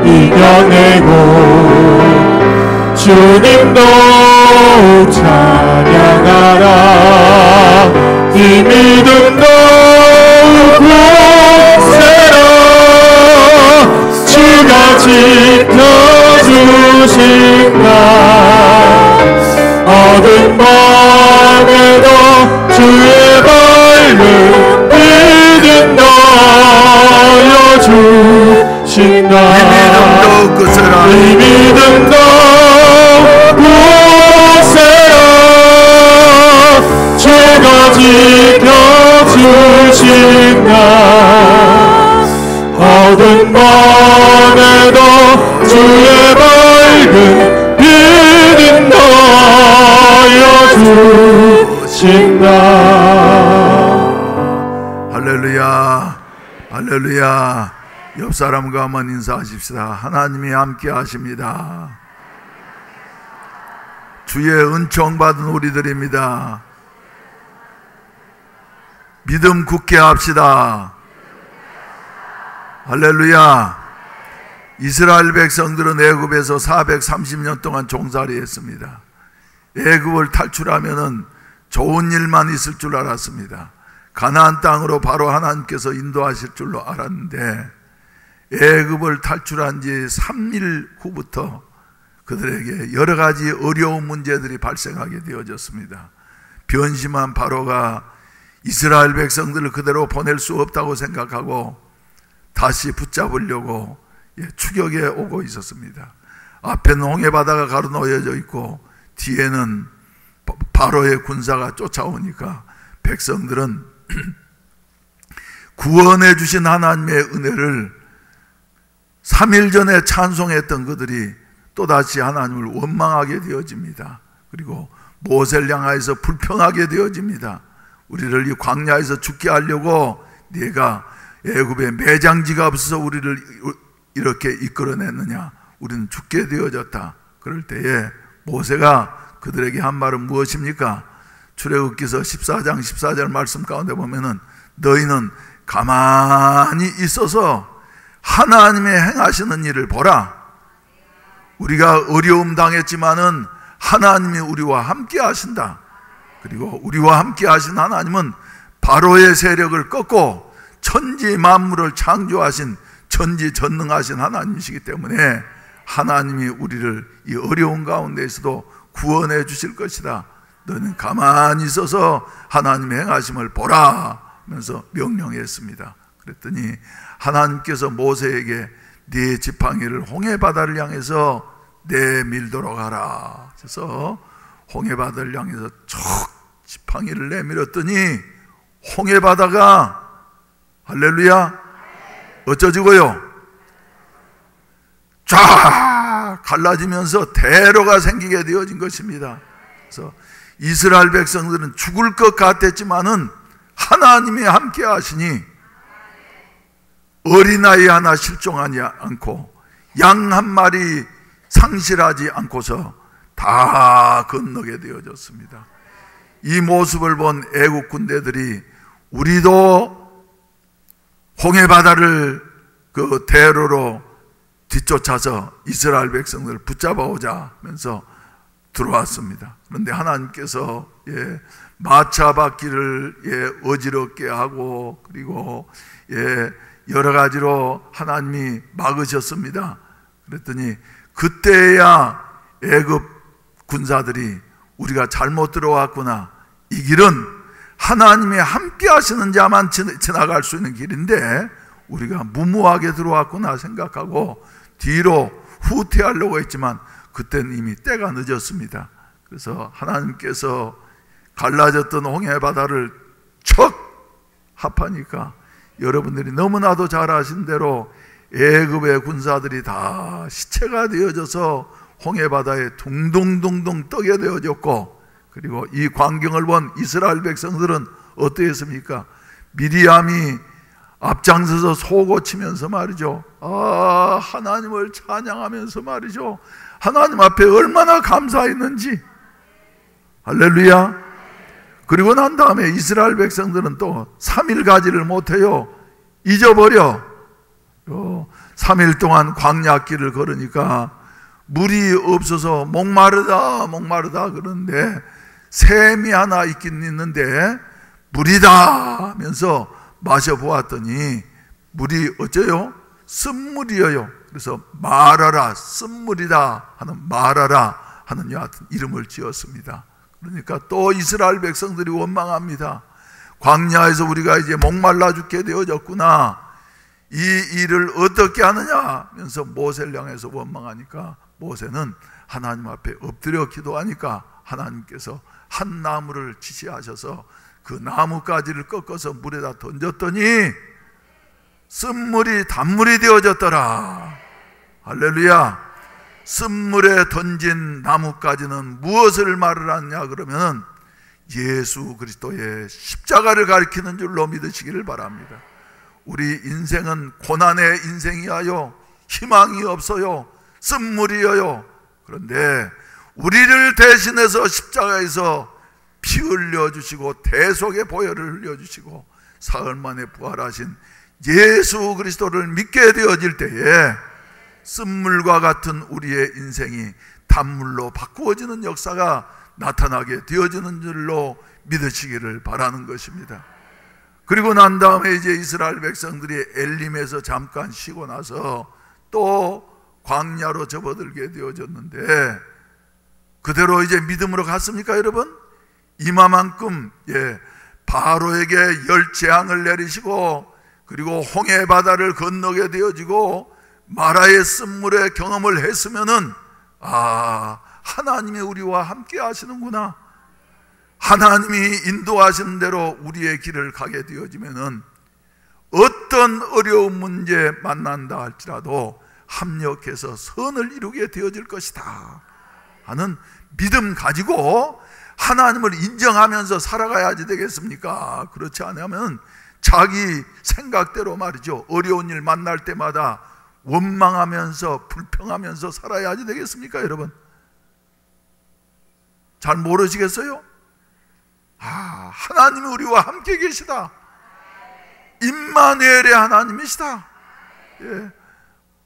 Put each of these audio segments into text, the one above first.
이겨내고 주님도 찬양하라. 이 믿음도 굳세라. 주가 지켜주신다. 어둠 밤에도 주의 밝은 빛은 나여 주신다. 이 믿음도 굳세라. 이 믿음도 굳세라. 주가 지켜주신다. 어두운 밤에도 주의 밝은 빛은 나여 주신다. 할렐루야, 할렐루야. 옆 사람과 한번 인사하십시다. 하나님이 함께 하십니다. 주의 은총 받은 우리들입니다. 믿음 굳게 합시다. 할렐루야. 이스라엘 백성들은 애굽에서 430년 동안 종살이 했습니다. 애굽을 탈출하면은 좋은 일만 있을 줄 알았습니다. 가나안 땅으로 바로 하나님께서 인도하실 줄로 알았는데, 애굽을 탈출한 지 3일 후부터 그들에게 여러 가지 어려운 문제들이 발생하게 되어졌습니다. 변심한 바로가 이스라엘 백성들을 그대로 보낼 수 없다고 생각하고 다시 붙잡으려고 추격에 오고 있었습니다. 앞에는 홍해바다가 가로놓여져 있고 뒤에는 바로의 군사가 쫓아오니까 백성들은 구원해 주신 하나님의 은혜를 3일 전에 찬송했던 그들이 또다시 하나님을 원망하게 되어집니다. 그리고 모세를 향하여서 불평하게 되어집니다. 우리를 이 광야에서 죽게 하려고 네가 애굽에 매장지가 없어서 우리를 이렇게 이끌어냈느냐. 우리는 죽게 되어졌다. 그럴 때에 모세가 그들에게 한 말은 무엇입니까? 출애굽기서 14장 14절 말씀 가운데 보면은 너희는 가만히 있어서 하나님의 행하시는 일을 보라. 우리가 어려움 당했지만은 하나님이 우리와 함께 하신다. 그리고 우리와 함께 하신 하나님은 바로의 세력을 꺾고 천지 만물을 창조하신 전지전능하신 하나님이시기 때문에 하나님이 우리를 이 어려운 가운데에서도 구원해 주실 것이다. 너는 가만히 있어서 하나님의 행하심을 보라 하면서 명령했습니다. 그랬더니 하나님께서 모세에게 네 지팡이를 홍해바다를 향해서 내밀도록 하라. 그래서 홍해바다를 향해서 쭉 지팡이를 내밀었더니 홍해바다가 할렐루야 어쩌지고요? 쫙 갈라지면서 대로가 생기게 되어진 것입니다. 그래서 이스라엘 백성들은 죽을 것 같았지만은 하나님이 함께 하시니 어린아이 하나 실종하지 않고 양 한 마리 상실하지 않고서 다 건너게 되어졌습니다. 이 모습을 본 애국 군대들이 우리도 홍해바다를 그 대로로 뒤쫓아서 이스라엘 백성들을 붙잡아오자 하면서 들어왔습니다. 그런데 하나님께서 마차바퀴를 어지럽게 하고 그리고 여러 가지로 하나님이 막으셨습니다. 그랬더니 그때야 애굽 군사들이 우리가 잘못 들어왔구나. 이 길은 하나님이 함께 하시는 자만 지나갈 수 있는 길인데 우리가 무모하게 들어왔구나 생각하고 뒤로 후퇴하려고 했지만 그때는 이미 때가 늦었습니다. 그래서 하나님께서 갈라졌던 홍해바다를 척 합하니까 여러분들이 너무나도 잘 아신 대로 애굽의 군사들이 다 시체가 되어져서 홍해바다에 둥둥둥둥 떠게 되어졌고, 그리고 이 광경을 본 이스라엘 백성들은 어떠했습니까? 미리암이 앞장서서 속고치면서 말이죠. 하나님을 찬양하면서 말이죠. 하나님 앞에 얼마나 감사했는지. 할렐루야. 그리고 난 다음에 이스라엘 백성들은 또 3일 가지를 못해요. 잊어버려. 3일 동안 광야길을 걸으니까 물이 없어서 목마르다 목마르다 그러는데 샘이 하나 있긴 있는데 물이다 하면서 마셔보았더니 물이 어째요? 쓴물이에요. 그래서 마라라, 쓴물이다 하는 마라라 하는 여하튼 이름을 지었습니다. 그러니까 또 이스라엘 백성들이 원망합니다. 광야에서 우리가 이제 목말라 죽게 되어졌구나. 이 일을 어떻게 하느냐 하면서 모세를 향해서 원망하니까 모세는 하나님 앞에 엎드려 기도하니까 하나님께서 한 나무를 지시하셔서 그 나뭇가지를 꺾어서 물에다 던졌더니 쓴물이 단물이 되어졌더라. 할렐루야. 쓴물에 던진 나뭇가지는 무엇을 말을 하느냐 그러면 예수 그리스도의 십자가를 가리키는 줄로 믿으시기를 바랍니다. 우리 인생은 고난의 인생이하여 희망이 없어요. 쓴물이여요. 그런데 우리를 대신해서 십자가에서 피 흘려주시고 대속의 보혈을 흘려주시고 사흘 만에 부활하신 예수 그리스도를 믿게 되어질 때에 쓴물과 같은 우리의 인생이 단물로 바꾸어지는 역사가 나타나게 되어지는 줄로 믿으시기를 바라는 것입니다. 그리고 난 다음에 이제 이스라엘 백성들이 엘림에서 잠깐 쉬고 나서 또 광야로 접어들게 되어졌는데 그대로 이제 믿음으로 갔습니까 여러분? 이마만큼 바로에게 열 재앙을 내리시고 그리고 홍해 바다를 건너게 되어지고 마라의 쓴물의 경험을 했으면은 하나님이 우리와 함께 하시는구나. 하나님이 인도하시는 대로 우리의 길을 가게 되어지면은 어떤 어려운 문제 만난다 할지라도 합력해서 선을 이루게 되어질 것이다 하는 믿음 가지고 하나님을 인정하면서 살아가야지 되겠습니까? 그렇지 않으면 자기 생각대로 말이죠. 어려운 일 만날 때마다 원망하면서 불평하면서 살아야지 되겠습니까 여러분? 잘 모르시겠어요? 하나님이 우리와 함께 계시다. 임마누엘의 하나님이시다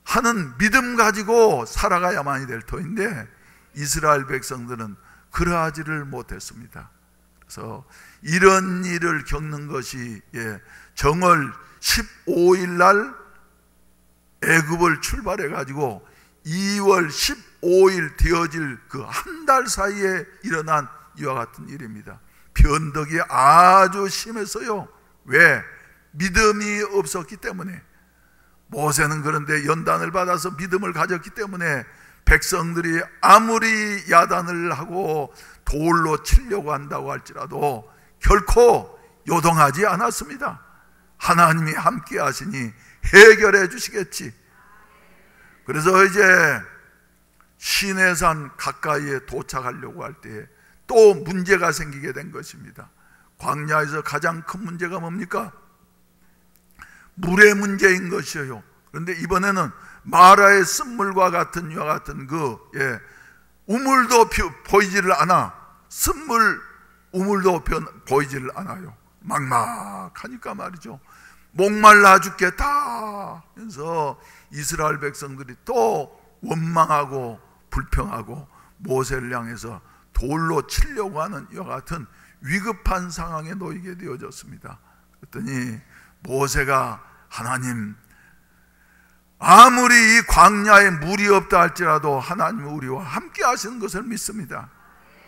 하는 믿음 가지고 살아가야만이 될 터인데 이스라엘 백성들은 그러하지를 못했습니다. 그래서 이런 일을 겪는 것이 정월 15일 날 애굽을 출발해 가지고 2월 15일 되어질 그 한 달 사이에 일어난 이와 같은 일입니다. 변덕이 아주 심했어요. 왜? 믿음이 없었기 때문에. 모세는 그런데 연단을 받아서 믿음을 가졌기 때문에 백성들이 아무리 야단을 하고 돌로 치려고 한다고 할지라도 결코 요동하지 않았습니다. 하나님이 함께 하시니 해결해 주시겠지. 그래서 이제 시내산 가까이에 도착하려고 할 때에 또 문제가 생기게 된 것입니다. 광야에서 가장 큰 문제가 뭡니까? 물의 문제인 것이에요. 그런데 이번에는 마라의 쓴물과 같은 이와 같은 우물도 보이지를 않아. 쓴물 우물도 보이지를 않아요. 막막하니까 말이죠. 목말라 죽겠다 하면서 이스라엘 백성들이 또 원망하고 불평하고 모세를 향해서 돌로 치려고 하는 이와 같은 위급한 상황에 놓이게 되어졌습니다. 그랬더니 모세가 하나님, 아무리 이 광야에 물이 없다 할지라도 하나님은 우리와 함께 하시는 것을 믿습니다.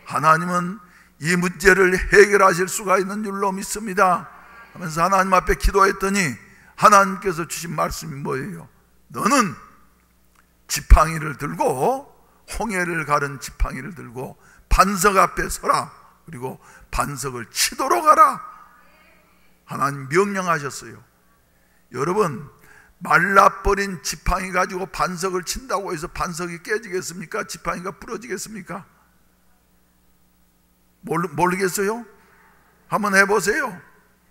하나님은 이 문제를 해결하실 수가 있는 줄로 믿습니다 하면서 하나님 앞에 기도했더니 하나님께서 주신 말씀이 뭐예요? 너는 지팡이를 들고 홍해를 가른 지팡이를 들고 반석 앞에 서라. 그리고 반석을 치도록 하라. 하나님 명령하셨어요. 여러분, 말라버린 지팡이 가지고 반석을 친다고 해서 반석이 깨지겠습니까? 지팡이가 부러지겠습니까? 모르겠어요? 한번 해보세요.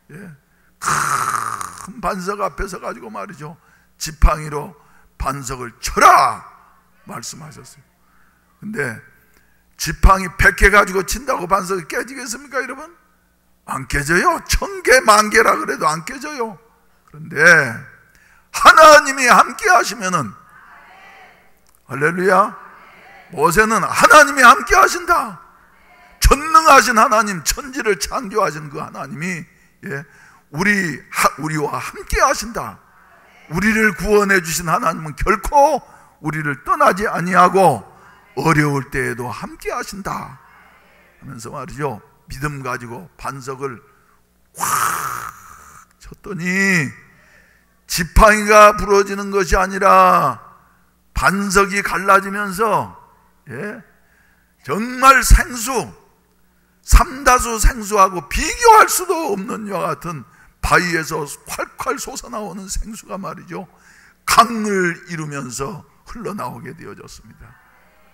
큰 반석 앞에서 가지고 말이죠, 지팡이로 반석을 쳐라 말씀하셨어요. 근데 지팡이 100개 가지고 친다고 반석이 깨지겠습니까 여러분? 안 깨져요. 1000개, 10,000개라 그래도 안 깨져요. 그런데 하나님이 함께 하시면은, 할렐루야, 모세는 하나님이 함께 하신다. 전능하신 하나님, 천지를 창조하신 그 하나님이 우리와 함께 하신다. 우리를 구원해 주신 하나님은 결코 우리를 떠나지 아니하고 어려울 때에도 함께 하신다 하면서 말이죠, 믿음 가지고 반석을 확 쳤더니 지팡이가 부러지는 것이 아니라 반석이 갈라지면서 정말 삼다수 생수하고 비교할 수도 없는 이와 같은 바위에서 콸콸 솟아나오는 생수가 말이죠, 강을 이루면서 흘러나오게 되어졌습니다.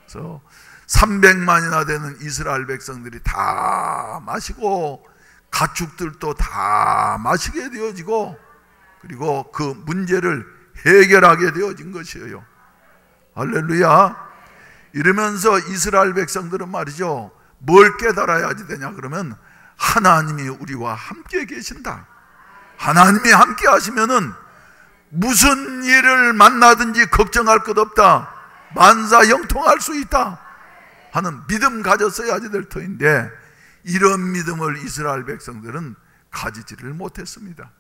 그래서 300만이나 되는 이스라엘 백성들이 다 마시고 가축들도 다 마시게 되어지고, 그리고 그 문제를 해결하게 되어진 것이에요. 할렐루야. 이러면서 이스라엘 백성들은 말이죠, 뭘 깨달아야지 되냐 그러면 하나님이 우리와 함께 계신다. 하나님이 함께 하시면은 무슨 일을 만나든지 걱정할 것 없다, 만사형통할 수 있다 하는 믿음 가졌어야지 될 터인데, 이런 믿음을 이스라엘 백성들은 가지지를 못했습니다.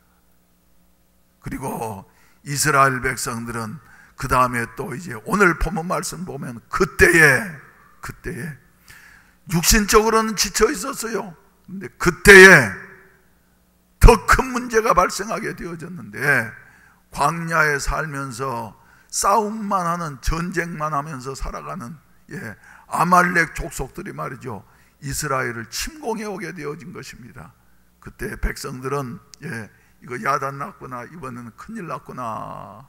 그리고 이스라엘 백성들은 그 다음에 또 이제 오늘 본문 말씀 보면 그때에 육신적으로는 지쳐 있었어요. 근데 그때에 더 큰 문제가 발생하게 되어졌는데, 광야에 살면서 싸움만 하는, 전쟁만 하면서 살아가는 아말렉 족속들이 말이죠, 이스라엘을 침공해 오게 되어진 것입니다. 그때 백성들은 이거 야단 났구나, 이번에는 큰일 났구나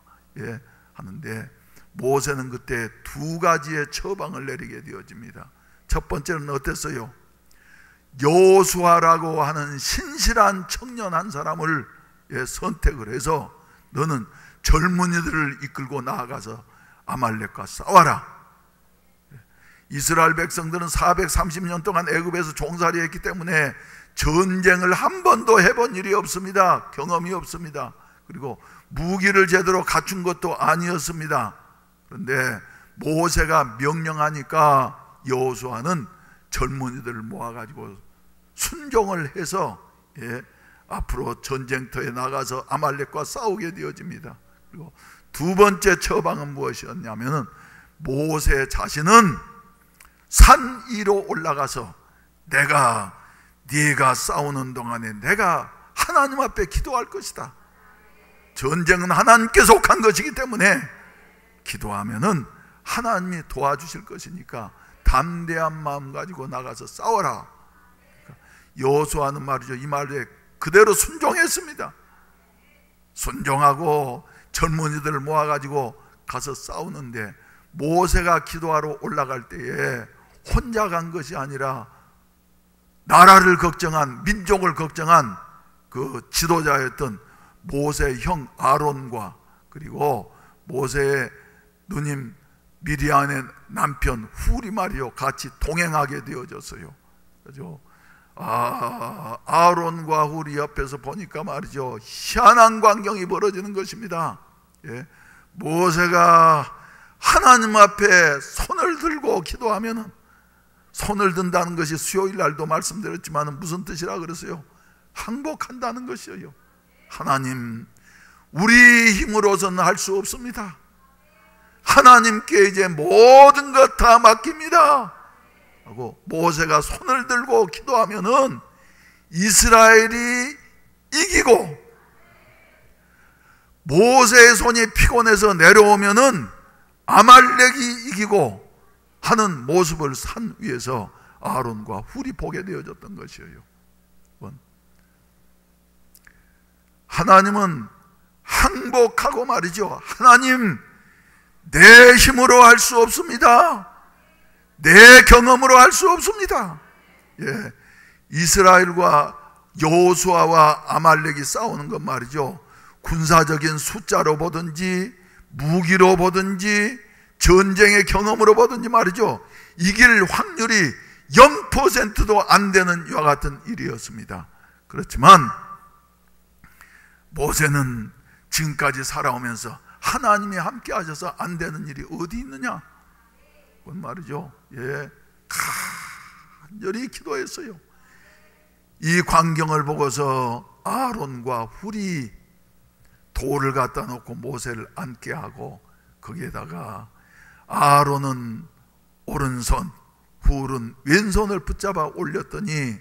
하는데, 모세는 그때 두 가지의 처방을 내리게 되어집니다. 첫 번째는 어땠어요? 여호수아라고 하는 신실한 청년 한 사람을 선택을 해서 너는 젊은이들을 이끌고 나아가서 아말렉과 싸워라. 이스라엘 백성들은 430년 동안 애굽에서 종살이했기 때문에 전쟁을 한 번도 해본 일이 없습니다. 경험이 없습니다. 그리고 무기를 제대로 갖춘 것도 아니었습니다. 그런데 모세가 명령하니까 여호수아는 젊은이들을 모아가지고 순종을 해서 앞으로 전쟁터에 나가서 아말렉과 싸우게 되어집니다. 그리고 두 번째 처방은 무엇이었냐면은, 모세 자신은 산 위로 올라가서 네가 싸우는 동안에 내가 하나님 앞에 기도할 것이다. 전쟁은 하나님께 속한 것이기 때문에 기도하면은 하나님이 도와주실 것이니까 담대한 마음 가지고 나가서 싸워라. 여호수아는 말이죠, 이 말에 그대로 순종했습니다. 순종하고 젊은이들을 모아가지고 가서 싸우는데, 모세가 기도하러 올라갈 때에 혼자 간 것이 아니라 나라를 걱정한, 민족을 걱정한 그 지도자였던 모세의 형 아론과, 그리고 모세의 누님 미리암의 남편 훌이 말이요, 같이 동행하게 되어졌어요. 그죠? 아론과 훌이 옆에서 보니까 말이죠, 희한한 광경이 벌어지는 것입니다. 모세가 하나님 앞에 손을 들고 기도하면은, 손을 든다는 것이 수요일 날도 말씀드렸지만 무슨 뜻이라 그랬어요? 항복한다는 것이에요. 하나님, 우리 힘으로서는 할 수 없습니다. 하나님께 이제 모든 것 다 맡깁니다 하고 모세가 손을 들고 기도하면은 이스라엘이 이기고, 모세의 손이 피곤해서 내려오면은 아말렉이 이기고 하는 모습을 산 위에서 아론과 훌이 보게 되어졌던 것이에요. 하나님은 항복하고 말이죠, 하나님, 내 힘으로 할 수 없습니다. 내 경험으로 할 수 없습니다. 이스라엘과 여호수아와 아말렉이 싸우는 것 말이죠, 군사적인 숫자로 보든지 무기로 보든지 전쟁의 경험으로 보든지 말이죠, 이길 확률이 0%도 안 되는 이와 같은 일이었습니다. 그렇지만 모세는 지금까지 살아오면서 하나님이 함께 하셔서 안 되는 일이 어디 있느냐? 그건 말이죠. 예, 간절히 기도했어요. 이 광경을 보고서 아론과 훌이 돌을 갖다 놓고 모세를 앉게 하고 거기에다가 아론은 오른손, 훌은 왼손을 붙잡아 올렸더니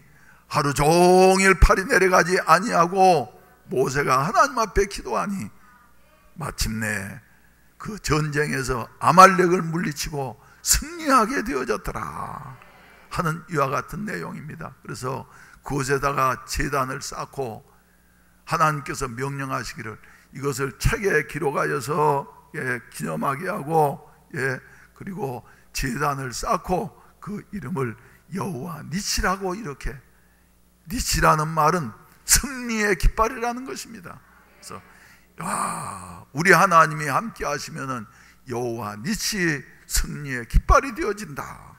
하루 종일 팔이 내려가지 아니하고 모세가 하나님 앞에 기도하니 마침내 그 전쟁에서 아말렉을 물리치고 승리하게 되어졌더라 하는 이와 같은 내용입니다. 그래서 그곳에다가 제단을 쌓고 하나님께서 명령하시기를 이것을 책에 기록하여서 기념하게 하고 그리고 제단을 쌓고 그 이름을 여호와 니시라고, 이렇게 니시라는 말은 승리의 깃발이라는 것입니다. 그래서 우리 하나님이 함께 하시면은 여호와 니시 승리의 깃발이 되어진다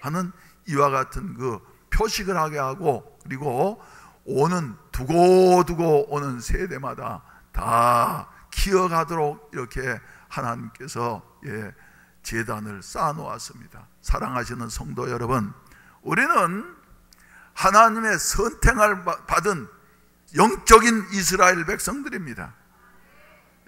하는 이와 같은 그 표식을 하게 하고, 그리고 오는 두고두고 오는 세대마다 다 기억하도록 이렇게 하나님께서 제단을 쌓아 놓았습니다. 사랑하시는 성도 여러분, 우리는 하나님의 선택을 받은 영적인 이스라엘 백성들입니다.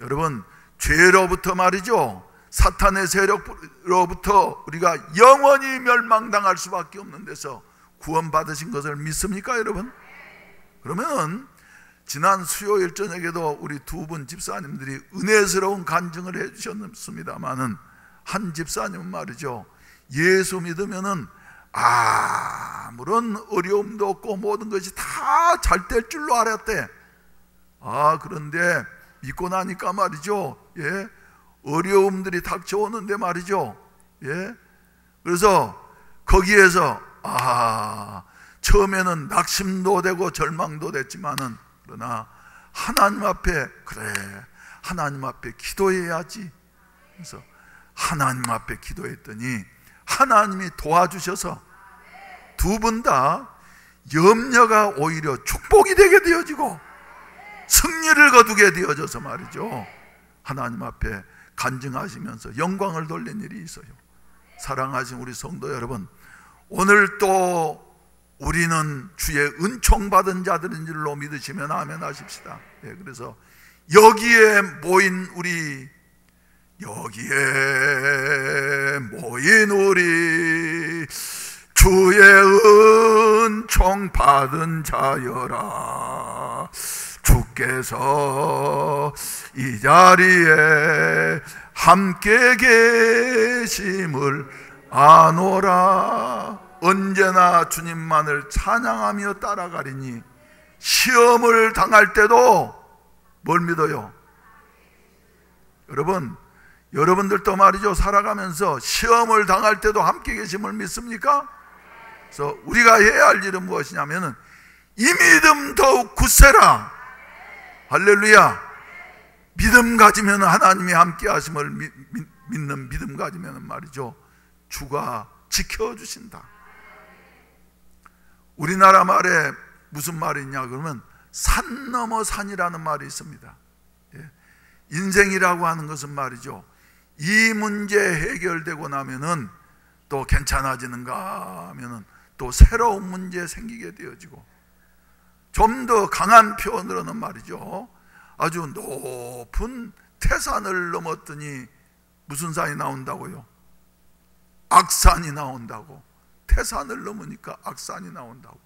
여러분, 죄로부터 말이죠, 사탄의 세력으로부터 우리가 영원히 멸망당할 수밖에 없는 데서 구원받으신 것을 믿습니까, 여러분? 그러면 지난 수요일 저녁에도 우리 두 분 집사님들이 은혜스러운 간증을 해주셨습니다마는, 한 집사님은 말이죠, 예수 믿으면은 아무런 어려움도 없고 모든 것이 다 잘 될 줄로 알았대. 그런데 믿고 나니까 말이죠, 어려움들이 닥쳐오는데 말이죠, 그래서 거기에서 처음에는 낙심도 되고 절망도 됐지만은, 그러나 하나님 앞에, 그래, 하나님 앞에 기도해야지. 그래서 하나님 앞에 기도했더니 하나님이 도와주셔서 두 분 다 염려가 오히려 축복이 되게 되어지고 승리를 거두게 되어져서 말이죠, 하나님 앞에 간증하시면서 영광을 돌린 일이 있어요. 사랑하신 우리 성도 여러분, 오늘 또 우리는 주의 은총받은 자들인 줄로 믿으시면 아멘 하십시다. 그래서 여기에 모인 우리 주의 은총 받은 자여라, 주께서 이 자리에 함께 계심을 아노라. 언제나 주님만을 찬양하며 따라가리니 시험을 당할 때도 뭘 믿어요? 여러분들도 말이죠, 살아가면서 시험을 당할 때도 함께 계심을 믿습니까? 그래서 우리가 해야 할 일은 무엇이냐면은 이 믿음 더욱 굳세라. 할렐루야. 믿음 가지면 하나님이 함께 하심을 믿는 믿음 가지면 말이죠, 주가 지켜주신다. 우리나라 말에 무슨 말이 있냐 그러면 산 넘어 산이라는 말이 있습니다. 인생이라고 하는 것은 말이죠, 이 문제 해결되고 나면은 또 괜찮아지는가 하면은 또 새로운 문제 생기게 되어지고, 좀 더 강한 표현으로는 말이죠, 아주 높은 태산을 넘었더니 무슨 산이 나온다고요? 악산이 나온다고. 태산을 넘으니까 악산이 나온다고.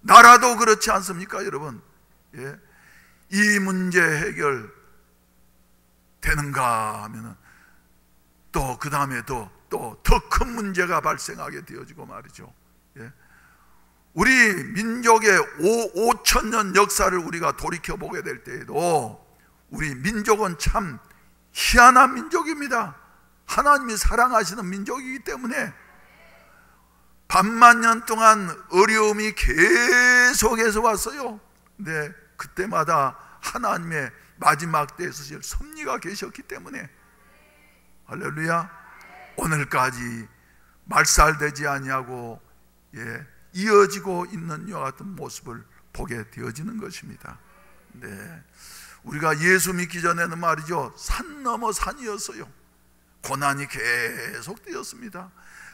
나라도 그렇지 않습니까, 여러분? 이 문제 해결 되는가 하면은 또 그 다음에 또 더 큰 문제가 발생하게 되어지고 말이죠. 우리 민족의 5,000년 역사를 우리가 돌이켜보게 될 때에도 우리 민족은 참 희한한 민족입니다. 하나님이 사랑하시는 민족이기 때문에 반만 년 동안 어려움이 계속해서 왔어요. 근데 그때마다 하나님의 마지막 때에 쓰실 섭리가 계셨기 때문에, 할렐루야, 오늘까지 말살되지 아니하고 이어지고 있는 이와 같은 모습을 보게 되어지는 것입니다. 우리가 예수 믿기 전에는 말이죠, 산 넘어 산이었어요. 고난이 계속되었습니다.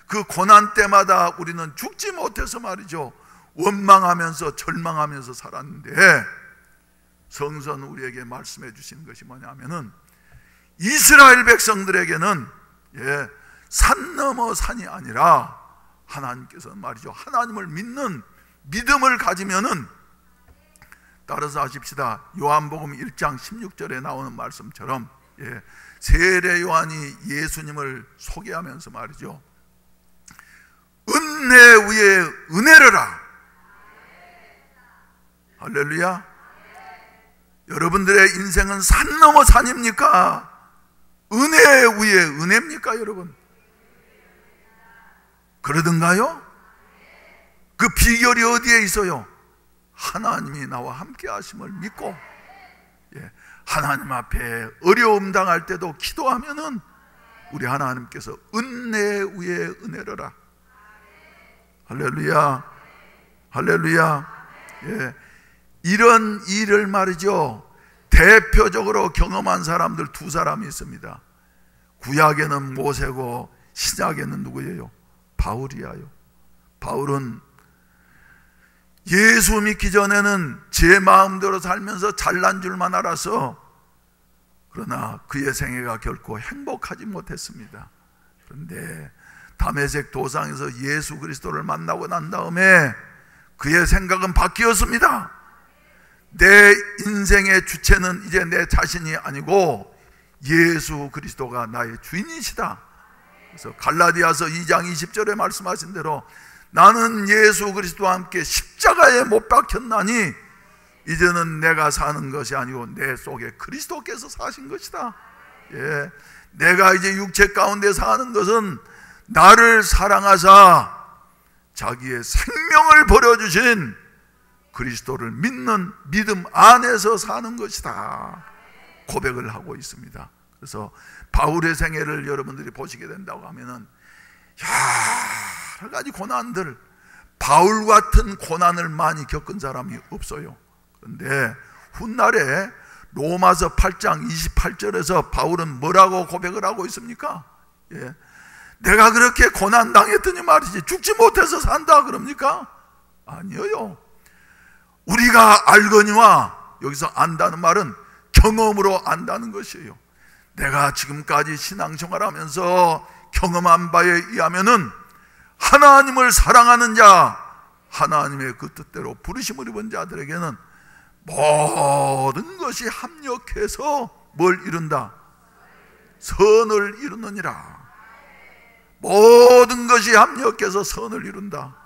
그 고난 때마다 우리는 죽지 못해서 말이죠, 원망하면서 절망하면서 살았는데, 성서는 우리에게 말씀해 주시는 것이 뭐냐면은 이스라엘 백성들에게는 산 넘어 산이 아니라 하나님께서는 말이죠, 하나님을 믿는 믿음을 가지면은, 따라서 하십시다. 요한복음 1장 16절에 나오는 말씀처럼 세례 요한이 예수님을 소개하면서 말이죠, 은혜 위에 은혜르라. 할렐루야. 여러분들의 인생은 산 넘어 산입니까? 은혜 위에 은혜입니까, 여러분? 그러던가요? 그 비결이 어디에 있어요? 하나님이 나와 함께 하심을 믿고, 하나님 앞에 어려움 당할 때도 기도하면은 우리 하나님께서 은혜 위에 은혜로라. 할렐루야. 할렐루야. 이런 일을 말이죠, 대표적으로 경험한 사람들 두 사람이 있습니다. 구약에는 모세고 신약에는 누구예요? 바울이야요. 바울은 예수 믿기 전에는 제 마음대로 살면서 잘난 줄만 알아서, 그러나 그의 생애가 결코 행복하지 못했습니다. 그런데 다메섹 도상에서 예수 그리스도를 만나고 난 다음에 그의 생각은 바뀌었습니다. 내 인생의 주체는 이제 내 자신이 아니고 예수 그리스도가 나의 주인이시다. 그래서 갈라디아서 2장 20절에 말씀하신 대로 나는 예수 그리스도와 함께 십자가에 못 박혔나니 이제는 내가 사는 것이 아니고 내 속에 그리스도께서 사신 것이다. 내가 이제 육체 가운데 사는 것은 나를 사랑하사 자기의 생명을 버려주신 그리스도를 믿는 믿음 안에서 사는 것이다 고백을 하고 있습니다. 그래서 바울의 생애를 여러분들이 보시게 된다고 하면은 여러 가지 고난들, 바울 같은 고난을 많이 겪은 사람이 없어요. 그런데 훗날에 로마서 8장 28절에서 바울은 뭐라고 고백을 하고 있습니까? 내가 그렇게 고난 당했더니 말이지 죽지 못해서 산다 그럽니까? 아니에요. 우리가 알거니와, 여기서 안다는 말은 경험으로 안다는 것이에요. 내가 지금까지 신앙생활하면서 경험한 바에 의하면은 하나님을 사랑하는 자, 하나님의 그 뜻대로 부르심을 입은 자들에게는 모든 것이 합력해서 뭘 이룬다? 선을 이루느니라. 모든 것이 합력해서 선을 이룬다.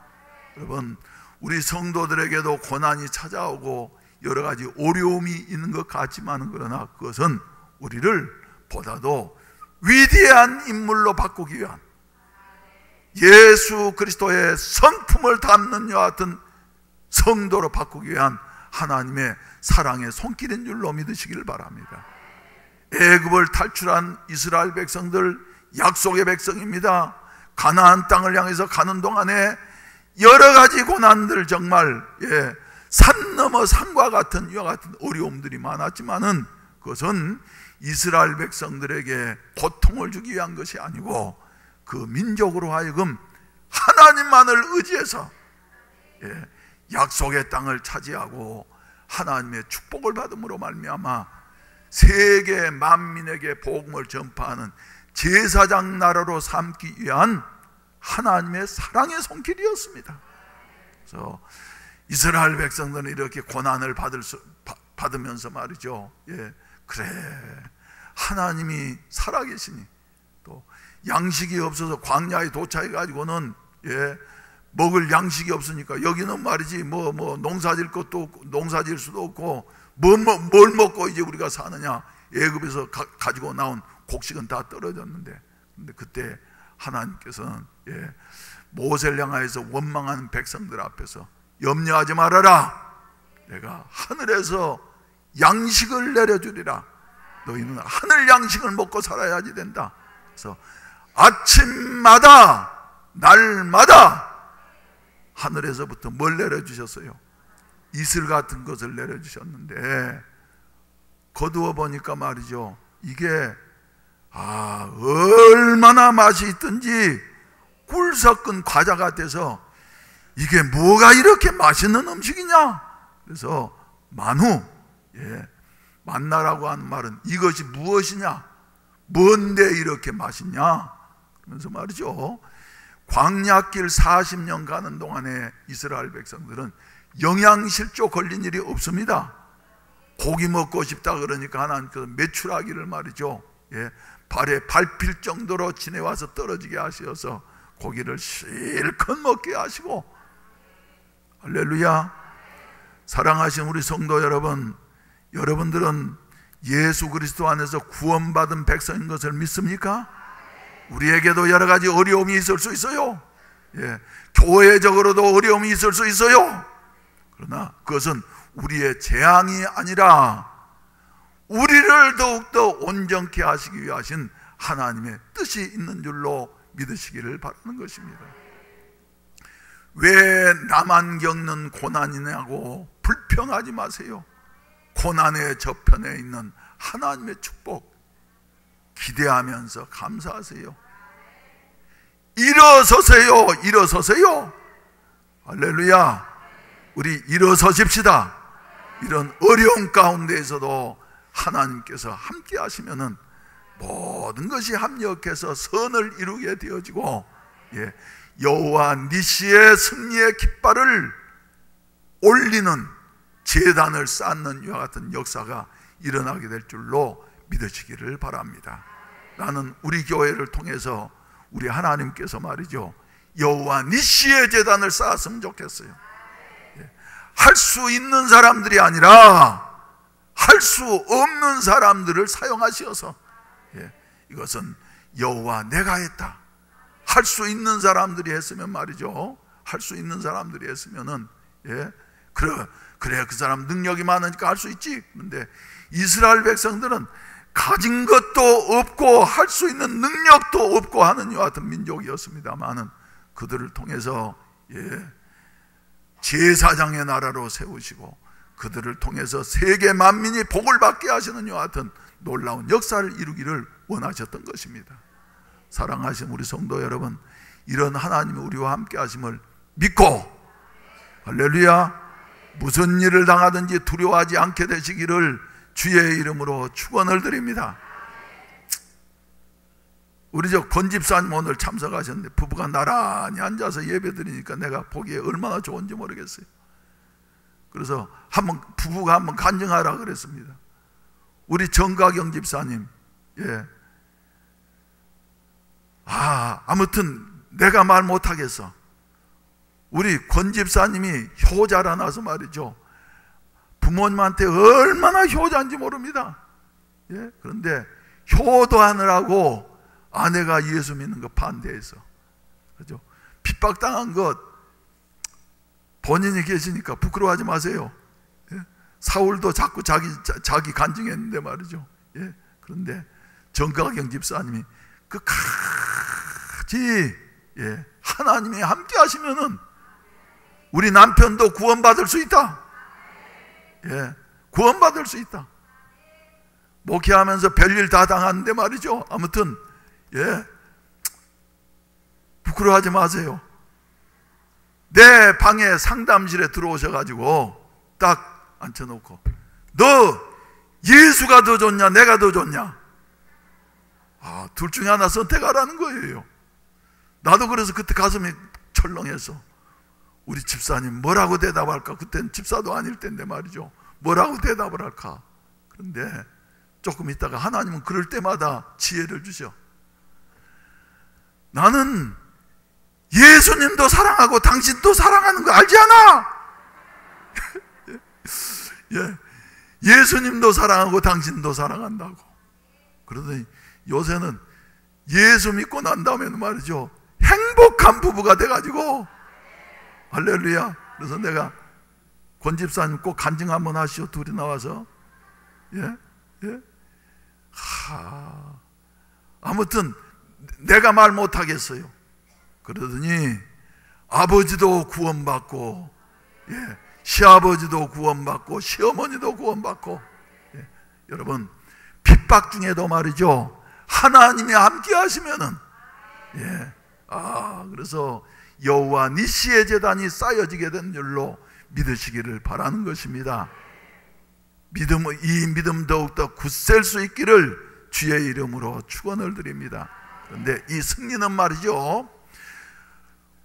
여러분, 우리 성도들에게도 고난이 찾아오고 여러 가지 어려움이 있는 것 같지만, 그러나 그것은 우리를 보다도 위대한 인물로 바꾸기 위한, 예수 그리스도의 성품을 담는 여와 같은 성도로 바꾸기 위한 하나님의 사랑의 손길인 줄로 믿으시기를 바랍니다. 애굽을 탈출한 이스라엘 백성들, 약속의 백성입니다. 가나안 땅을 향해서 가는 동안에 여러 가지 고난들, 정말 산 넘어 산과 같은 이와 같은 어려움들이 많았지만은 그것은 이스라엘 백성들에게 고통을 주기 위한 것이 아니고 그 민족으로 하여금 하나님만을 의지해서 약속의 땅을 차지하고 하나님의 축복을 받음으로 말미암아 세계 만민에게 복음을 전파하는 제사장 나라로 삼기 위한 하나님의 사랑의 손길이었습니다. 그래서 이스라엘 백성들은 이렇게 고난을 받으면서 말이죠, 그래, 하나님이 살아계시니, 또 양식이 없어서 광야에 도착해가지고는 먹을 양식이 없으니까 여기는 말이지 뭐 농사질 것도 없고, 농사질 수도 없고 뭘 먹고 이제 우리가 사느냐. 애굽에서 가지고 나온 곡식은 다 떨어졌는데, 근데 그때 하나님께서는 모세를 향하여서 원망하는 백성들 앞에서 염려하지 말아라, 내가 하늘에서 양식을 내려주리라. 너희는 하늘 양식을 먹고 살아야지 된다. 그래서 아침마다 날마다 하늘에서부터 뭘 내려주셨어요? 이슬 같은 것을 내려주셨는데 거두어 보니까 말이죠, 이게 얼마나 맛이 있든지 꿀 섞은 과자 같아서 이게 뭐가 이렇게 맛있는 음식이냐. 그래서 만후, 만나라고 하는 말은 이것이 무엇이냐, 뭔데 이렇게 맛있냐. 그러면서 말이죠, 광야길 40년 가는 동안에 이스라엘 백성들은 영양실조 걸린 일이 없습니다. 고기 먹고 싶다 그러니까 하나님께서 메추라기를 말이죠, 발에 밟힐 정도로 지내와서 떨어지게 하셔서 고기를 실컷 먹게 하시고, 할렐루야. 사랑하신 우리 성도 여러분, 여러분들은 예수 그리스도 안에서 구원받은 백성인 것을 믿습니까? 우리에게도 여러 가지 어려움이 있을 수 있어요. 교회적으로도 어려움이 있을 수 있어요. 그러나 그것은 우리의 재앙이 아니라 우리를 더욱더 온전케 하시기 위하신 하나님의 뜻이 있는 줄로 믿으시기를 바라는 것입니다. 왜 나만 겪는 고난이냐고 불평하지 마세요. 고난의 저편에 있는 하나님의 축복 기대하면서 감사하세요. 일어서세요. 일어서세요. 할렐루야. 우리 일어서십시다. 이런 어려운 가운데에서도 하나님께서 함께 하시면은 모든 것이 합력해서 선을 이루게 되어지고, 여호와 니시의 승리의 깃발을 올리는, 제단을 쌓는 이와 같은 역사가 일어나게 될 줄로 믿으시기를 바랍니다. 나는 우리 교회를 통해서 우리 하나님께서 말이죠, 여호와 니시의 제단을 쌓았으면 좋겠어요. 할 수 있는 사람들이 아니라 할 수 없는 사람들을 사용하시어서, 이것은 여호와 내가 했다. 할 수 있는 사람들이 했으면 말이죠, 할 수 있는 사람들이 했으면은 그래 그 사람 능력이 많으니까 할 수 있지. 그런데 이스라엘 백성들은 가진 것도 없고 할 수 있는 능력도 없고 하는 이와 같은 민족이었습니다만은 그들을 통해서 제사장의 나라로 세우시고 그들을 통해서 세계 만민이 복을 받게 하시는 이와 같은 놀라운 역사를 이루기를 원하셨던 것입니다. 사랑하신 우리 성도 여러분, 이런 하나님이 우리와 함께 하심을 믿고, 할렐루야, 무슨 일을 당하든지 두려워하지 않게 되시기를 주의 이름으로 축원을 드립니다. 우리 권 집사님 오늘 참석하셨는데 부부가 나란히 앉아서 예배 드리니까 내가 보기에 얼마나 좋은지 모르겠어요. 그래서 부부가 한번 간증하라 그랬습니다. 우리 정가경 집사님, 아무튼 내가 말 못하겠어. 우리 권 집사님이 효자라나서 말이죠, 부모님한테 얼마나 효자인지 모릅니다. 그런데 효도하느라고 아내가 예수 믿는 거 반대해서, 그죠? 핍박당한 것 본인이 계시니까 부끄러워하지 마세요. 사울도 자꾸 자기 간증했는데 말이죠. 그런데 정가경 집사님이 끝까지 하나님이 함께 하시면은 우리 남편도 구원받을 수 있다. 구원받을 수 있다. 목회하면서 별일 다 당하는데 말이죠. 아무튼 부끄러워하지 마세요. 내 방에 상담실에 들어오셔가지고 딱 앉혀놓고, 너 예수가 더 좋냐 내가 더 좋냐? 둘 중에 하나 선택하라는 거예요. 나도 그래서 그때 가슴이 철렁해서 우리 집사님 뭐라고 대답할까? 그때는 집사도 아닐 텐데 말이죠. 뭐라고 대답을 할까? 그런데 조금 있다가 하나님은 그럴 때마다 지혜를 주셔. 나는 예수님도 사랑하고 당신도 사랑하는 거 알지 않아? 예수님도 사랑하고 당신도 사랑한다고. 그러더니 요새는 예수 믿고 난 다음에는 말이죠, 행복한 부부가 돼가지고, 할렐루야. 그래서 내가 권 집사님 꼭 간증 한번 하시오. 둘이 나와서. 아무튼 내가 말 못하겠어요. 그러더니 아버지도 구원받고, 시아버지도 구원받고, 시어머니도 구원받고, 여러분, 핍박 중에도 말이죠, 하나님이 함께 하시면은, 그래서 여호와 니시의 제단이 쌓여지게 된 줄로 믿으시기를 바라는 것입니다. 이 믿음 더욱더 굳셀 수 있기를 주의 이름으로 축원을 드립니다. 그런데 이 승리는 말이죠,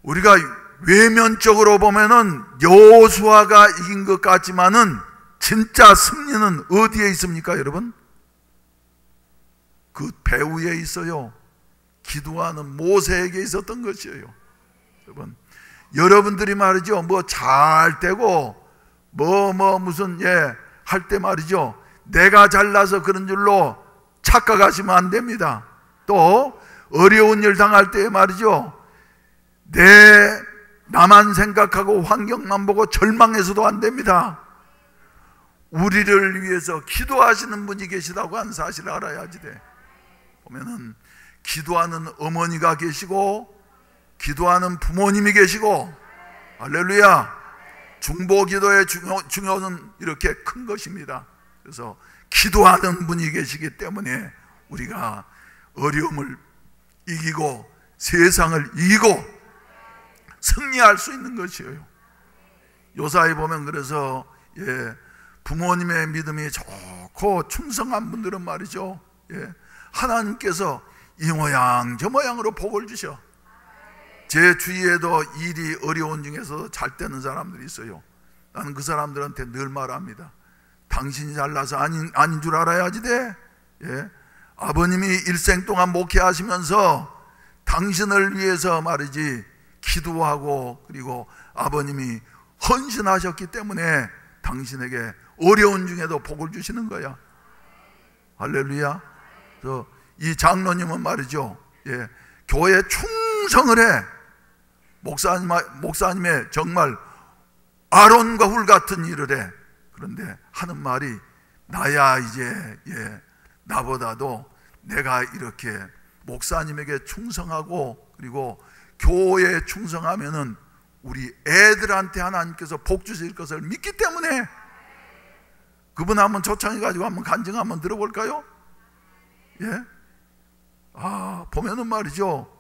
우리가 외면적으로 보면은 여호수아가 이긴 것 같지만은 진짜 승리는 어디에 있습니까, 여러분? 그 배후에 있어요. 기도하는 모세에게 있었던 것이에요. 여러분들이 말이죠, 뭐 잘 되고 무슨 할 때 말이죠, 내가 잘나서 그런 줄로 착각하시면 안 됩니다. 또 어려운 일 당할 때 말이죠, 나만 생각하고 환경만 보고 절망해서도 안 됩니다. 우리를 위해서 기도하시는 분이 계시다고 하는 사실을 알아야지 돼. 보면은 기도하는 어머니가 계시고 기도하는 부모님이 계시고, 할렐루야, 중보기도의 중요는 이렇게 큰 것입니다. 그래서 기도하는 분이 계시기 때문에 우리가 어려움을 이기고 세상을 이기고 승리할 수 있는 것이에요. 요사이 보면 그래서 부모님의 믿음이 좋고 충성한 분들은 말이죠, 하나님께서 이 모양 저 모양으로 복을 주셔. 제 주위에도 일이 어려운 중에서 잘 되는 사람들이 있어요. 나는 그 사람들한테 늘 말합니다. 당신이 잘나서 아닌 줄 알아야지 돼. 아버님이 일생 동안 목회하시면서 당신을 위해서 말이지 기도하고, 그리고 아버님이 헌신하셨기 때문에 당신에게 어려운 중에도 복을 주시는 거야. 할렐루야. 그래서 이 장로님은 말이죠, 교회에 충성을 해. 목사님의 정말 아론과 훌 같은 일을 해. 그런데 하는 말이, 나야 이제 나보다도 내가 이렇게 목사님에게 충성하고 그리고 교회에 충성하면은 우리 애들한테 하나님께서 복 주실 것을 믿기 때문에. 그분 한번 초청해가지고 한번 간증 한번 들어볼까요? 보면은 말이죠,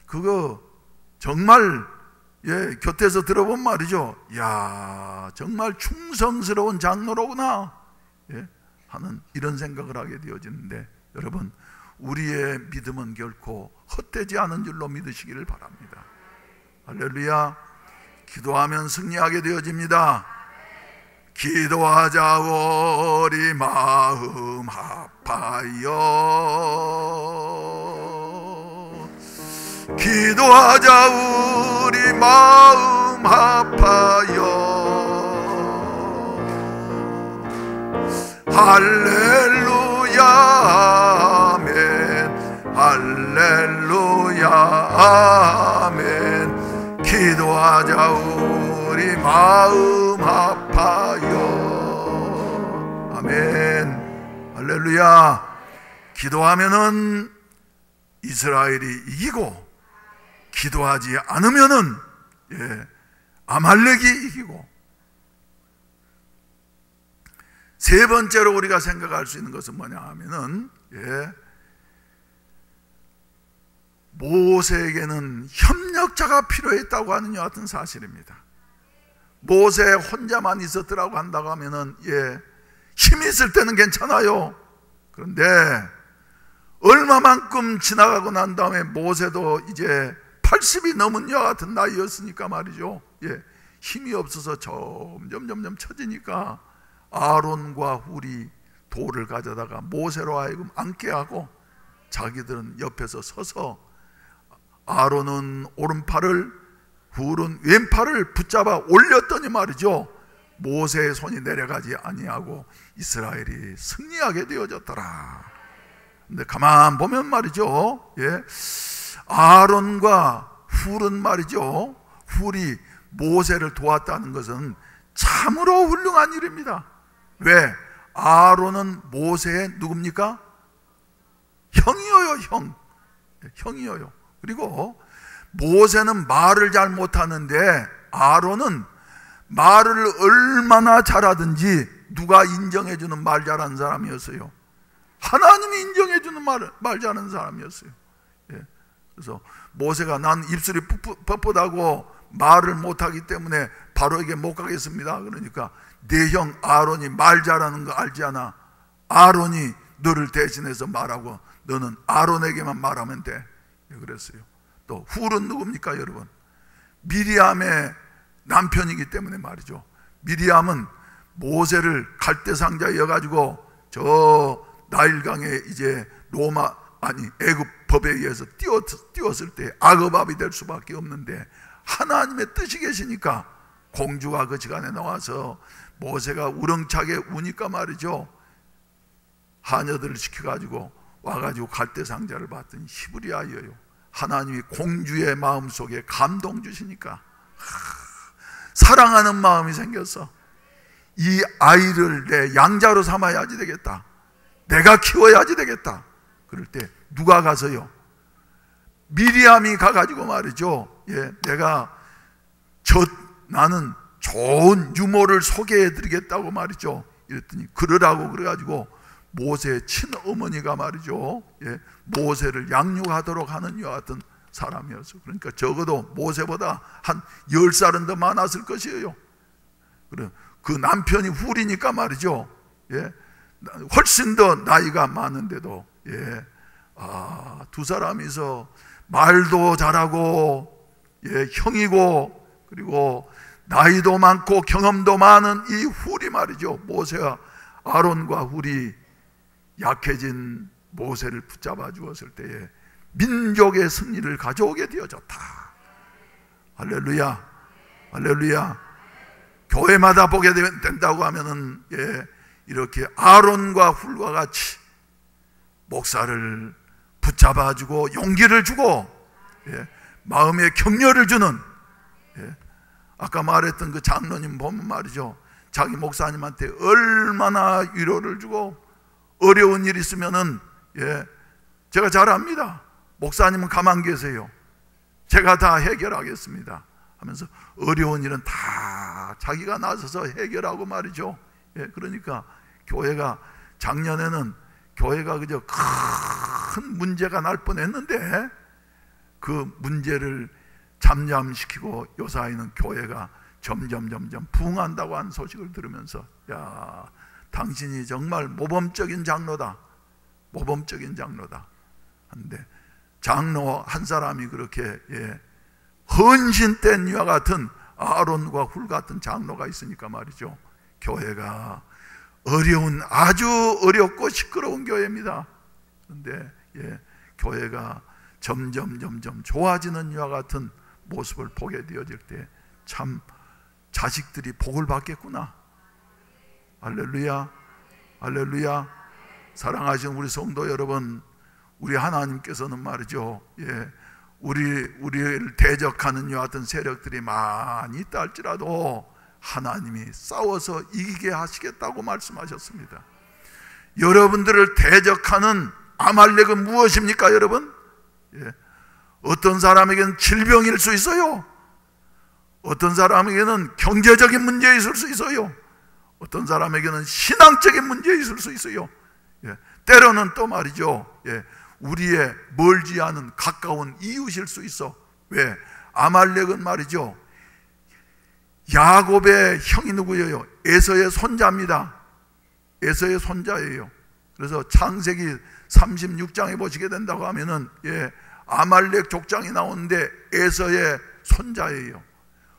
그거 정말 곁에서 들어본 말이죠, 야, 정말 충성스러운 장로로구나 하는 이런 생각을 하게 되어지는데, 여러분, 우리의 믿음은 결코 헛되지 않은 줄로 믿으시기를 바랍니다. 할렐루야. 기도하면 승리하게 되어집니다. 기도하자 우리 마음 합하여, 기도하자 우리 마음 합하여, 할렐루야 아멘, 할렐루야 아멘. 기도하자 우리 마음 합하여, 아멘, 할렐루야. 기도하면은 이스라엘이 이기고, 기도하지 않으면은 아말렉이 이기고. 세 번째로 우리가 생각할 수 있는 것은 뭐냐 하면은, 모세에게는 협력자가 필요했다고 하는 여하튼 사실입니다. 모세 혼자만 있었더라고 한다고 하면은 힘이 있을 때는 괜찮아요. 그런데 얼마만큼 지나가고 난 다음에 모세도 이제 80이 넘은 여와 같은 나이였으니까 말이죠, 힘이 없어서 점점 처지니까 아론과 훌이 돌을 가져다가 모세로 하여금 앉게 하고, 자기들은 옆에서 서서 아론은 오른팔을, 훌은 왼팔을 붙잡아 올렸더니 말이죠, 모세의 손이 내려가지 아니하고 이스라엘이 승리하게 되어졌더라. 근데 가만 보면 말이죠, 아론과 훌은 말이죠, 훌이 모세를 도왔다는 것은 참으로 훌륭한 일입니다. 왜? 아론은 모세의 누굽니까? 형이어요, 형이어요. 그리고 모세는 말을 잘 못하는데 아론은 말을 얼마나 잘하든지 누가 인정해주는 말 잘하는 사람이었어요? 하나님이 인정해주는 말 잘하는 사람이었어요. 예. 그래서 모세가 난 입술이 뻣뻣하고 말을 못하기 때문에 바로에게 못 가겠습니다. 그러니까 내 형 아론이 말 잘하는 거 알지 않아? 아론이 너를 대신해서 말하고 너는 아론에게만 말하면 돼. 그랬어요. 또 훌은 누굽니까 여러분? 미리암의 남편이기 때문에 말이죠. 미리암은 모세를 갈대상자에 이어가지고 저 나일강에 이제 애굽 법에 의해서 띄웠을 때 악어밥이 될 수밖에 없는데 하나님의 뜻이 계시니까 공주가 그 시간에 나와서 모세가 우렁차게 우니까 말이죠. 하녀들을 시켜가지고 와가지고 갈대상자를 받던 히브리아이예요. 하나님이 공주의 마음속에 감동 주시니까 사랑하는 마음이 생겼어. 이 아이를 내 양자로 삼아야지 되겠다. 내가 키워야지 되겠다. 그럴 때 누가 가서요? 미리암이 가가지고 말이죠. 예, 나는 좋은 유모를 소개해드리겠다고 말이죠. 이랬더니 그러라고 그래가지고 모세의 친어머니가 말이죠. 예, 모세를 양육하도록 하는 이와 같은 사람이었어요. 그러니까 적어도 모세보다 한 10살은 더 많았을 것이에요. 그 남편이 훌이니까 말이죠. 예, 훨씬 더 나이가 많은데도 예, 두 사람이서 말도 잘하고 예, 형이고 그리고 나이도 많고 경험도 많은 이 훌이 말이죠. 모세와 아론과 훌이 약해진 모세를 붙잡아 주었을 때에 민족의 승리를 가져오게 되어졌다. 할렐루야, 할렐루야. 교회마다 보게 된다고 하면은 예, 이렇게 아론과 훌과 같이 목사를 붙잡아주고 용기를 주고 예, 마음에 격려를 주는 예, 아까 말했던 그 장로님 보면 말이죠. 자기 목사님한테 얼마나 위로를 주고 어려운 일 있으면은 예, 제가 잘 압니다. 목사님은 가만 계세요. 제가 다 해결하겠습니다. 하면서 어려운 일은 다 자기가 나서서 해결하고 말이죠. 예, 그러니까 교회가 작년에는 교회가 그저 큰 문제가 날 뻔했는데 그 문제를 잠잠시키고 요사이는 교회가 점점 부흥한다고 하는 소식을 들으면서 야, 당신이 정말 모범적인 장로다. 모범적인 장로다. 한데 장로 한 사람이 그렇게 예, 헌신된 이와 같은 아론과 훌 같은 장로가 있으니까 말이죠. 교회가 아주 어렵고 시끄러운 교회입니다. 그런데 예, 교회가 점점 좋아지는 이와 같은 모습을 보게 되어질 때 참 자식들이 복을 받겠구나. 할렐루야, 할렐루야. 사랑하시는 우리 성도 여러분, 우리 하나님께서는 말이죠. 예, 우리를 대적하는 이와 같은 세력들이 많이 있다 할지라도 하나님이 싸워서 이기게 하시겠다고 말씀하셨습니다. 여러분들을 대적하는 아말렉은 무엇입니까, 여러분? 예, 어떤 사람에게는 질병일 수 있어요. 어떤 사람에게는 경제적인 문제 있을 수 있어요. 어떤 사람에게는 신앙적인 문제 있을 수 있어요. 예, 때로는 또 말이죠. 예, 우리의 멀지 않은 가까운 이웃일 수 있어. 왜? 아말렉은 말이죠. 야곱의 형이 누구예요? 에서의 손자입니다. 에서의 손자예요. 그래서 창세기 36장에 보시게 된다고 하면은 예, 아말렉 족장이 나오는데 에서의 손자예요.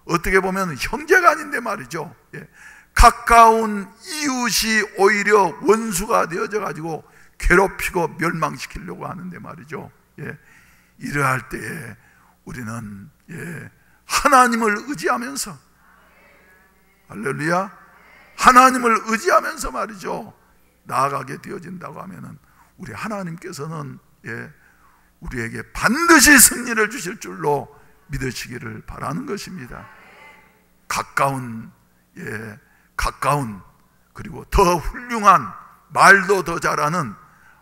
어떻게 보면 형제가 아닌데 말이죠. 예, 가까운 이웃이 오히려 원수가 되어져 가지고 괴롭히고 멸망시키려고 하는데 말이죠. 예, 이러할 때에 우리는 예, 하나님을 의지하면서 할렐루야, 하나님을 의지하면서 말이죠. 나아가게 되어진다고 하면은 우리 하나님께서는 예, 우리에게 반드시 승리를 주실 줄로 믿으시기를 바라는 것입니다. 가까운 그리고 더 훌륭한 말도 더 잘하는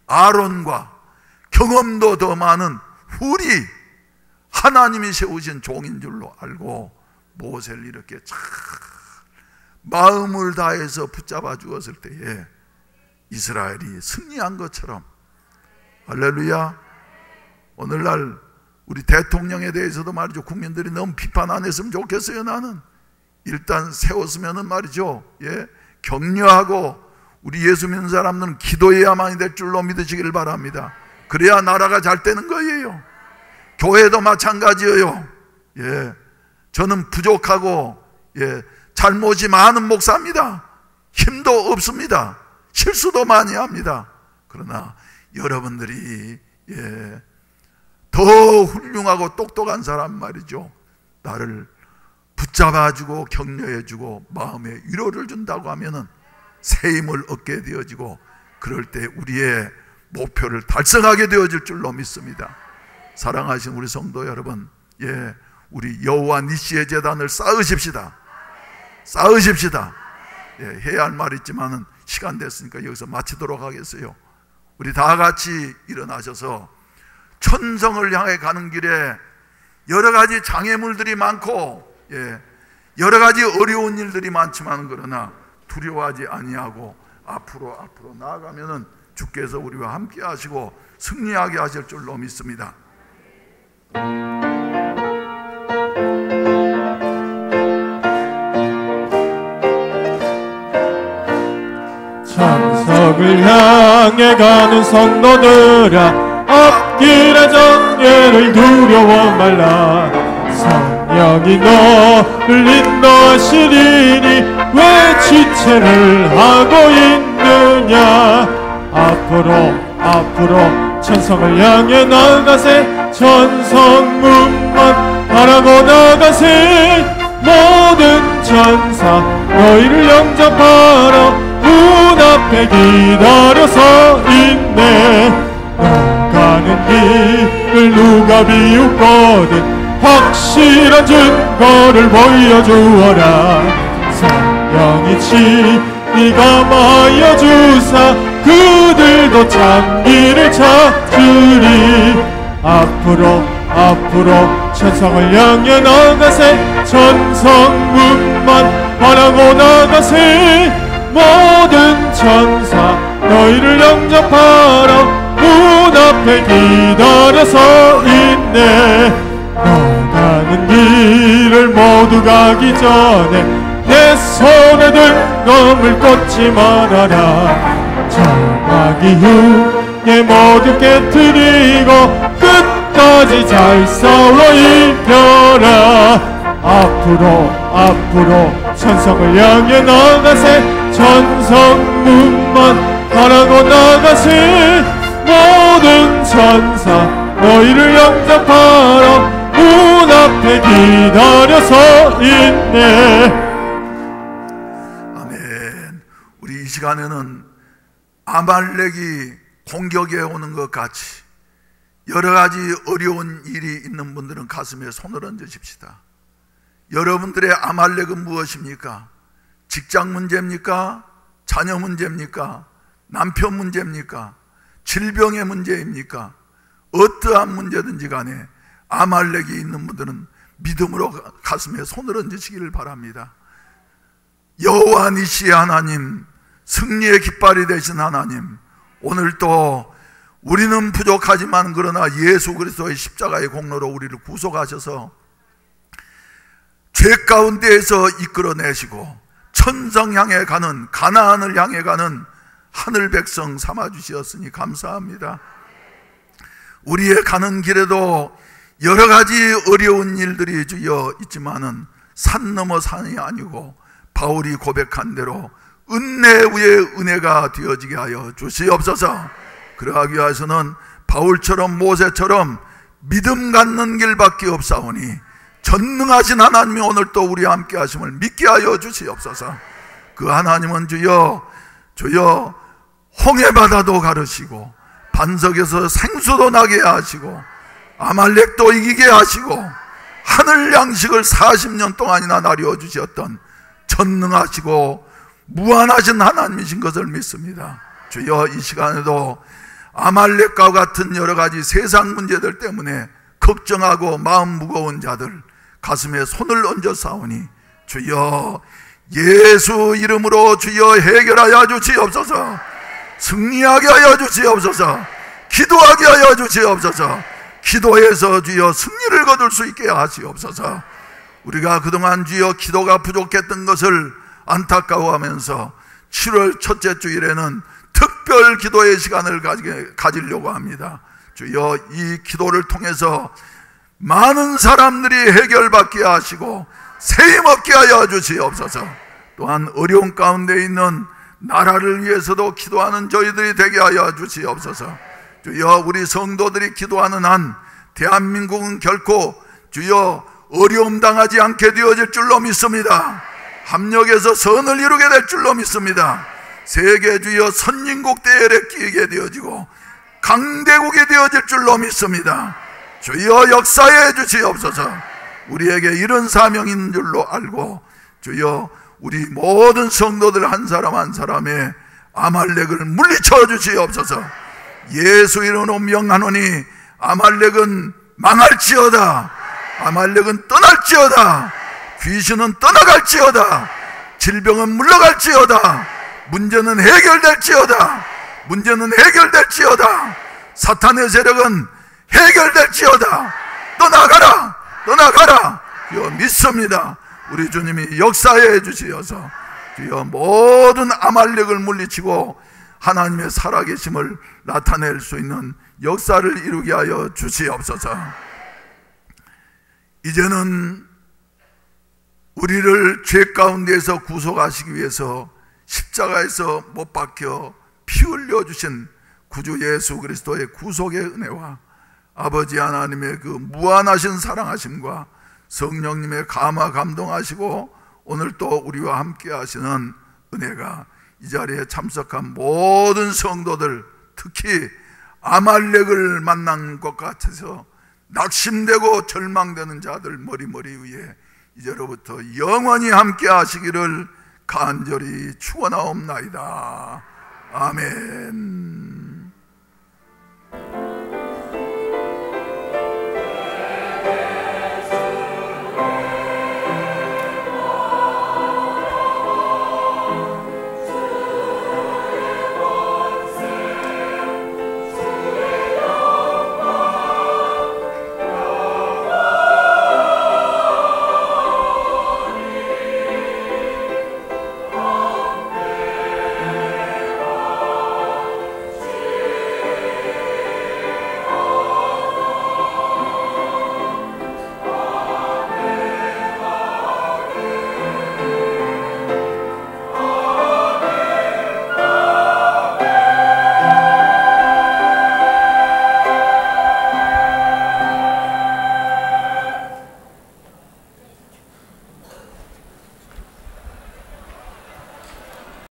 아론과 경험도 더 많은 훌이 하나님이 세우신 종인 줄로 알고 모세를 이렇게 잘 마음을 다해서 붙잡아 주었을 때에 이스라엘이 승리한 것처럼, 할렐루야. 오늘날 우리 대통령에 대해서도 말이죠, 국민들이 너무 비판 안 했으면 좋겠어요. 나는 일단 세웠으면은 말이죠, 격려하고 우리 예수 믿는 사람들은 기도해야만이 될 줄로 믿으시길 바랍니다. 그래야 나라가 잘 되는 거예요. 교회도 마찬가지예요. 저는 부족하고 잘못이 많은 목사입니다. 힘도 없습니다. 실수도 많이 합니다. 그러나 여러분들이 더 훌륭하고 똑똑한 사람 말이죠, 나를 붙잡아주고 격려해주고 마음에 위로를 준다고 하면은 새 힘을 얻게 되어지고, 그럴 때 우리의 목표를 달성하게 되어질 줄로 믿습니다. 사랑하신 우리 성도 여러분, 우리 여호와 니시의 제단을 쌓으십시다. 쌓으십시다. 해야 할 말이 있지만은 시간 됐으니까 여기서 마치도록 하겠어요. 우리 다 같이 일어나셔서 천성을 향해 가는 길에 여러 가지 장애물들이 많고 여러 가지 어려운 일들이 많지만, 그러나 두려워하지 아니하고 앞으로 나아가면은 주께서 우리와 함께 하시고 승리하게 하실 줄로 믿습니다. 천성을 향해 가는 성도들아, 앞길의 장애를 두려워 말라. 성령이 너를 인도하시리니 왜 지체를 하고 있느냐. 앞으로 천성을 향해 나가세. 천성문만 바라고 나가세. 모든 천사 너희를 영접하라. 문 앞에 기다려서 있네. 가는 길을 누가 비웃거든 확실한 증거를 보여주어라. 성령이 친히 감하여 주사 그들도 참 길을 찾으리. 앞으로 천성을 향해 나가세. 천성문만 바라고 나가세. 모든 천사 너희를 영접하라. 문 앞에 기다려서 있네. 가는 길을 모두 가기 전에 내 손에 든 검을 꽂지 말아라. 정하기 후에 모두 깨트리고 끝까지 잘 싸워 이겨라. 앞으로 천성을 향해 나가세. 천성문만 바라고 나가세. 모든 천사 너희를 영접하라. 문 앞에 기다려서 있네. 아멘. 우리 이 시간에는 아말렉이 공격해 오는 것 같이 여러 가지 어려운 일이 있는 분들은 가슴에 손을 얹으십시다. 여러분들의 아말렉은 무엇입니까? 직장 문제입니까? 자녀 문제입니까? 남편 문제입니까? 질병의 문제입니까? 어떠한 문제든지 간에 아말렉이 있는 분들은 믿음으로 가슴에 손을 얹으시기를 바랍니다. 여호와 니시의 하나님, 승리의 깃발이 되신 하나님, 오늘도 우리는 부족하지만 그러나 예수 그리스도의 십자가의 공로로 우리를 구속하셔서 죄 가운데에서 이끌어내시고 천성 향해 가는, 가나안을 향해 가는 하늘 백성 삼아주셨으니 감사합니다. 우리의 가는 길에도 여러 가지 어려운 일들이 주여 있지만은 산 넘어 산이 아니고 바울이 고백한 대로 은혜 위에 은혜가 되어지게 하여 주시옵소서. 그러하기 위해서는 바울처럼 모세처럼 믿음 갖는 길밖에 없사오니 전능하신 하나님이 오늘 또 우리와 함께 하심을 믿게 하여 주시옵소서. 그 하나님은 주여 홍해바다도 가르시고 반석에서 생수도 나게 하시고 아말렉도 이기게 하시고 하늘 양식을 40년 동안이나 나려 주셨던 전능하시고 무한하신 하나님이신 것을 믿습니다. 주여, 이 시간에도 아말렉과 같은 여러 가지 세상 문제들 때문에 걱정하고 마음 무거운 자들 가슴에 손을 얹어 싸우니 주여, 예수 이름으로 주여 해결하여 주시옵소서. 승리하게 하여 주시옵소서. 기도하게 하여 주시옵소서. 기도해서 주여 승리를 거둘 수 있게 하시옵소서. 우리가 그동안 주여 기도가 부족했던 것을 안타까워하면서 7월 첫째 주일에는 특별 기도의 시간을 가지려고 합니다. 주여 이 기도를 통해서 많은 사람들이 해결받게 하시고 세임 얻게 하여 주시옵소서. 또한 어려운 가운데 있는 나라를 위해서도 기도하는 저희들이 되게 하여 주시옵소서. 주여 우리 성도들이 기도하는 한 대한민국은 결코 주여 어려움 당하지 않게 되어질 줄로 믿습니다. 합력해서 선을 이루게 될 줄로 믿습니다. 세계 주여 선진국 대열에 끼게 되어지고 강대국이 되어질 줄로 믿습니다. 주여 역사해 주시옵소서. 우리에게 이런 사명이 있는 줄로 알고 주여 우리 모든 성도들 한 사람 한 사람의 아말렉을 물리쳐 주시옵소서. 예수 이름으로 명하노니 아말렉은 망할지어다. 아말렉은 떠날지어다. 귀신은 떠나갈지어다. 질병은 물러갈지어다. 문제는 해결될지어다. 문제는 해결될지어다. 사탄의 세력은 해결될지어다. 떠나가라. 떠나가라. 주여 믿습니다. 우리 주님이 역사해 주시어서 주여 모든 아말렉을 물리치고 하나님의 살아계심을 나타낼 수 있는 역사를 이루게 하여 주시옵소서. 이제는 우리를 죄 가운데에서 구속하시기 위해서 십자가에서 못 박혀 피 흘려 주신 구주 예수 그리스도의 구속의 은혜와 아버지 하나님의 그 무한하신 사랑하심과 성령님의 감화 감동하시고 오늘 또 우리와 함께 하시는 은혜가 이 자리에 참석한 모든 성도들, 특히 아말렉을 만난 것 같아서 낙심되고 절망되는 자들 머리 위에 이제로부터 영원히 함께 하시기를 간절히 축원하옵나이다. 아멘.